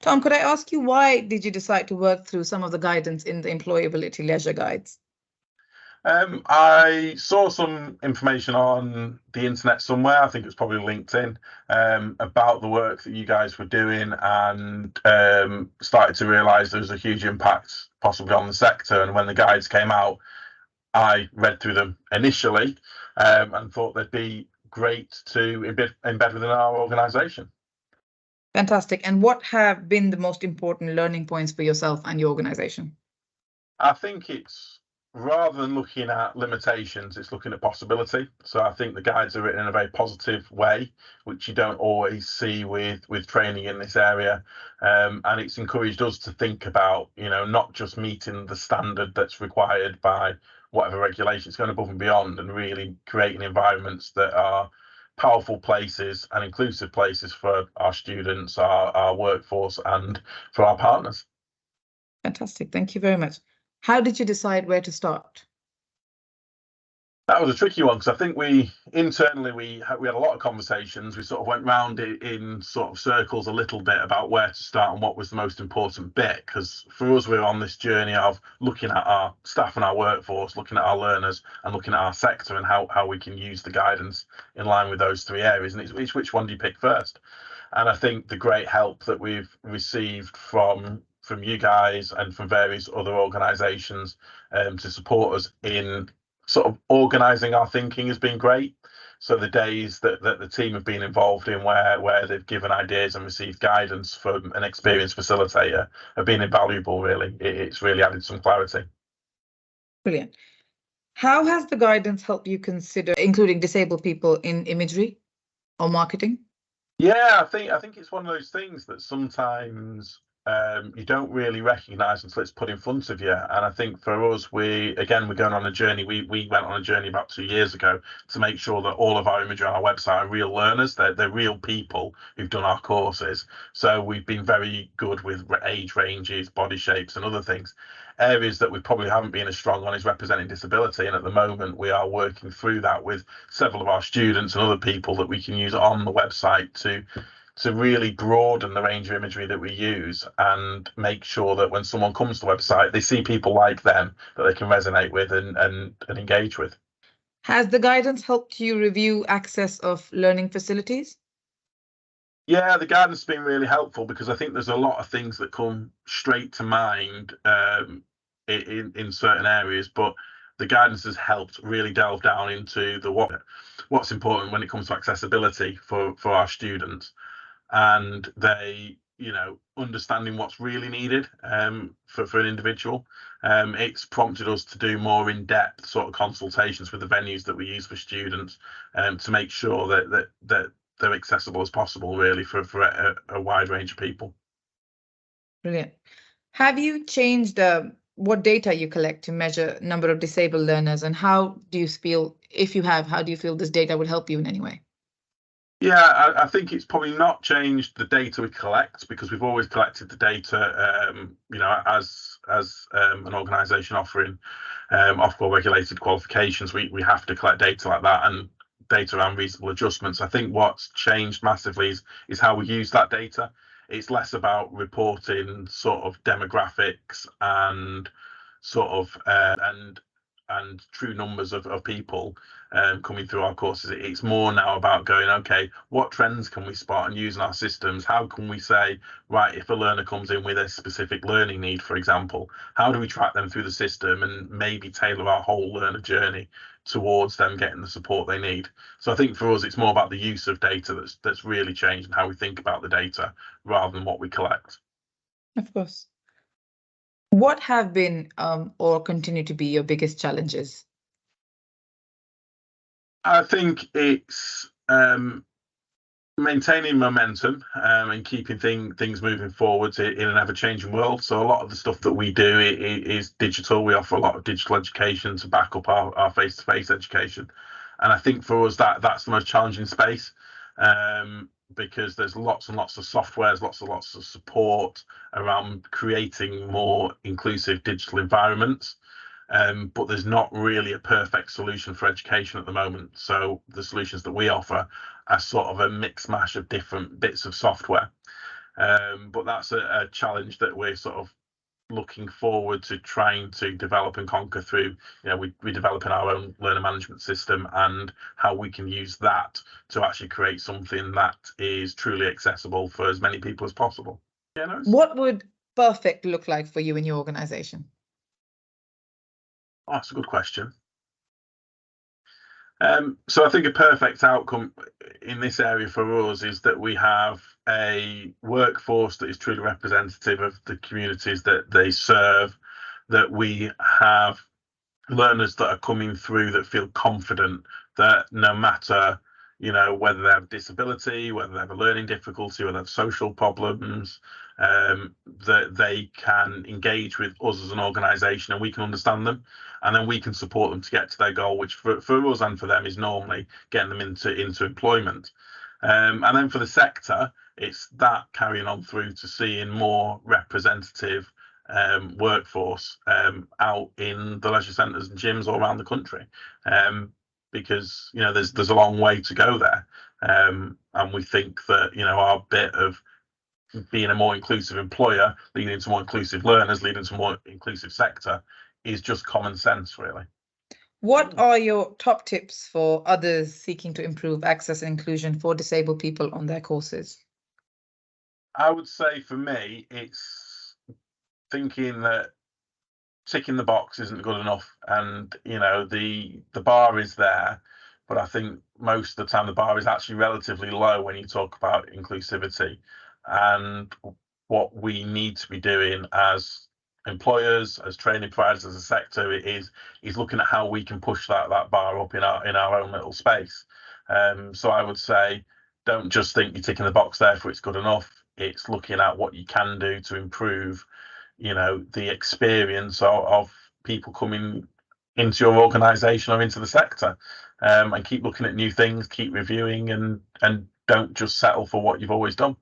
Tom, could I ask you, why did you decide to work through some of the guidance in the Employability Leisure Guides? I saw some information on the internet somewhere, I think it's probably LinkedIn, about the work that you guys were doing, and started to realise there was a huge impact possibly on the sector. And when the guides came out, I read through them initially and thought they'd be great to embed within our organisation. Fantastic. And what have been the most important learning points for yourself and your organisation? I think it's, rather than looking at limitations, it's looking at possibility. So I think the guides are written in a very positive way, which you don't always see with training in this area. And it's encouraged us to think about, not just meeting the standard that's required by whatever regulation, it's going above and beyond, and really creating environments that are powerful places and inclusive places for our students, our workforce, and for our partners. Fantastic. Thank you very much. How did you decide where to start? That was a tricky one, because I think we internally had a lot of conversations. We sort of went round it in sort of circles a little bit about where to start and what was the most important bit. Because for us, we're on this journey of looking at our staff and our workforce, looking at our learners, and looking at our sector and how we can use the guidance in line with those three areas. And it's which one do you pick first? And I think the great help that we've received from you guys and from various other organisations to support us in sort of organising our thinking has been great. So the days that the team have been involved in where they've given ideas and received guidance from an experienced facilitator have been invaluable, really. It's really added some clarity. Brilliant. How has the guidance helped you consider including disabled people in imagery or marketing? Yeah, I think it's one of those things that sometimes you don't really recognise until it's put in front of you. And I think for us, we're going on a journey. We went on a journey about 2 years ago to make sure that all of our imagery on our website are real learners. They're real people who've done our courses. So we've been very good with age ranges, body shapes, and other things. Areas that we probably haven't been as strong on is representing disability, and at the moment we are working through that with several of our students and other people that we can use on the website to really broaden the range of imagery that we use and make sure that when someone comes to the website, they see people like them that they can resonate with and engage with. Has the guidance helped you review access of learning facilities? Yeah, the guidance has been really helpful, because I think there's a lot of things that come straight to mind in certain areas, but the guidance has helped really delve down into what's important when it comes to accessibility for our students, and they understanding what's really needed for an individual. It's prompted us to do more in-depth sort of consultations with the venues that we use for students to make sure that they're accessible as possible, really, for a wide range of people. Brilliant. Have you changed what data you collect to measure number of disabled learners, and how do you feel, if you have, how do you feel this data would help you in any way? Yeah, I think it's probably not changed the data we collect, because we've always collected the data, as an organisation offering Ofqual regulated qualifications, we have to collect data like that, and data around reasonable adjustments. I think what's changed massively is how we use that data. It's less about reporting sort of demographics and sort of and true numbers of people coming through our courses. It's more now about going, okay, what trends can we spot and use in our systems? How can we say, right, if a learner comes in with a specific learning need, for example, how do we track them through the system and maybe tailor our whole learner journey towards them getting the support they need? So I think for us, it's more about the use of data that's really changed, and how we think about the data rather than what we collect. Of course. What have been or continue to be your biggest challenges? I think it's maintaining momentum and keeping things moving forwards in an ever-changing world. So a lot of the stuff that we do is digital. We offer a lot of digital education to back up our face-to-face education. And I think for us, that's the most challenging space, because there's lots and lots of softwares, lots of support around creating more inclusive digital environments. But there's not really a perfect solution for education at the moment. So the solutions that we offer are sort of a mix mash of different bits of software. But that's a challenge that we're sort of looking forward to trying to develop and conquer through, we're developing our own learner management system and how we can use that to actually create something that is truly accessible for as many people as possible. What would perfect look like for you in your organization? Oh, that's a good question. So I think a perfect outcome in this area for us is that we have a workforce that is truly representative of the communities that they serve, that we have learners that are coming through that feel confident that no matter, whether they have disability, whether they have a learning difficulty, whether they have social problems, that they can engage with us as an organisation and we can understand them, and then we can support them to get to their goal, which for us and for them is normally getting them into employment. And then for the sector, it's that carrying on through to seeing more representative workforce out in the leisure centres and gyms all around the country, because there's a long way to go there, and we think that our bit of being a more inclusive employer leading to more inclusive learners, leading to a more inclusive sector, is just common sense, really. What are your top tips for others seeking to improve access and inclusion for disabled people on their courses? I would say for me, it's thinking that ticking the box isn't good enough, and the bar is there, but I think most of the time the bar is actually relatively low when you talk about inclusivity. And what we need to be doing as employers, as training providers, as a sector, is looking at how we can push that bar up in our own little space. So I would say, don't just think you're ticking the box there for it's good enough. It's looking at what you can do to improve the experience of people coming into your organisation or into the sector, and keep looking at new things, keep reviewing, and don't just settle for what you've always done.